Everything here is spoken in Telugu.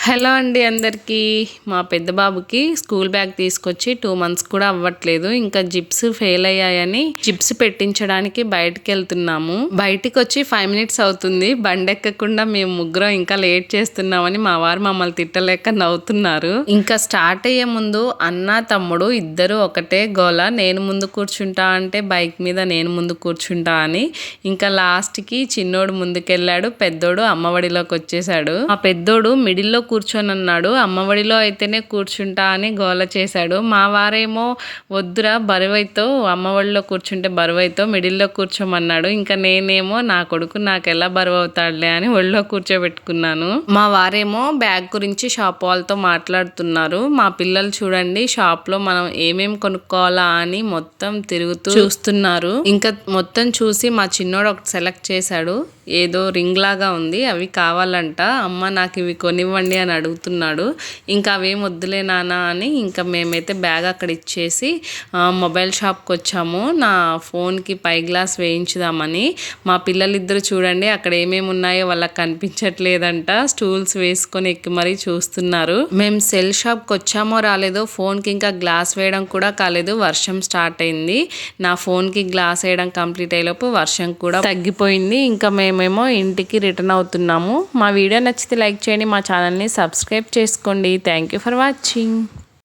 హలో అండి అందరికీ. మా పెద్ద బాబుకి స్కూల్ బ్యాగ్ తీసుకొచ్చి 2 మంత్స్ కూడా అవ్వట్లేదు. ఇంకా జిప్స్ ఫెయిల్ అయ్యాయని జిప్స్ పెట్టించడానికి బయటికి వెళ్తున్నాము. బయటికి వచ్చి 5 మినిట్స్ అవుతుంది. బండి ఎక్కకుండా మేము ముగ్గురం ఇంకా లేట్ చేస్తున్నామని మా వారు మమ్మల్ని తిట్టలేక నవ్వుతున్నారు. ఇంకా స్టార్ట్ అయ్యే ముందు అన్న తమ్ముడు ఇద్దరు ఒకటే గోల. నేను ముందు కూర్చుంటా అంటే బైక్ మీద నేను ముందు కూర్చుంటా అని. ఇంకా లాస్ట్కి చిన్నోడు ముందుకెళ్ళాడు, పెద్దోడు అమ్మఒడిలోకి వచ్చేసాడు. మా పెద్దోడు మిడిల్లో కూర్చొని అన్నాడు. అమ్మఒడిలో అయితేనే కూర్చుంటా అని గోల చేశాడు. మా వారేమో వద్దురా బరువైతో, అమ్మఒడిలో కూర్చుంటే బరువైతో మిడిల్లో కూర్చోమన్నాడు. ఇంకా నేనేమో నా కొడుకు నాకు ఎలా బరువు అవుతాడులే అని ఒళ్ళో కూర్చోబెట్టుకున్నాను. మా వారేమో బ్యాగ్ గురించి షాప్ వాళ్ళతో మాట్లాడుతున్నారు. మా పిల్లలు చూడండి షాప్లో మనం ఏమేం కొనుక్కోవాలా అని మొత్తం తిరుగుతూ చూస్తున్నారు. ఇంకా మొత్తం చూసి మా చిన్నోడు ఒకటి సెలెక్ట్ చేశాడు. ఏదో రింగ్ లాగా ఉంది, అవి కావాలంట. అమ్మ నాకు ఇవి కొనివ్వండి అని అడుగుతున్నాడు. ఇంకా అవేం వద్దులే నాన్న అని ఇంకా మేమైతే బ్యాగ్ అక్కడ ఇచ్చేసి మొబైల్ షాప్కి వచ్చాము. నా ఫోన్కి పై గ్లాస్ వేయించుదామని. మా పిల్లలిద్దరు చూడండి అక్కడ ఏమేమి ఉన్నాయో వాళ్ళకి కనిపించట్లేదంట. స్టూల్స్ వేసుకొని ఎక్కి మరీ చూస్తున్నారు. మేము సెల్ షాప్కి వచ్చామో రాలేదో ఫోన్కి ఇంకా గ్లాస్ వేయడం కూడా కాలేదు. వర్షం స్టార్ట్ అయింది. నా ఫోన్కి గ్లాస్ వేయడం కంప్లీట్ అయ్యేలోపు వర్షం కూడా తగ్గిపోయింది. ఇంకా మేమేమో ఇంటికి రిటర్న్ అవుతున్నాము. మా వీడియో నచ్చితే లైక్ చేయండి, మా ఛానల్ని సబ్స్క్రైబ్ చేసుకోండి. Thank you for watching.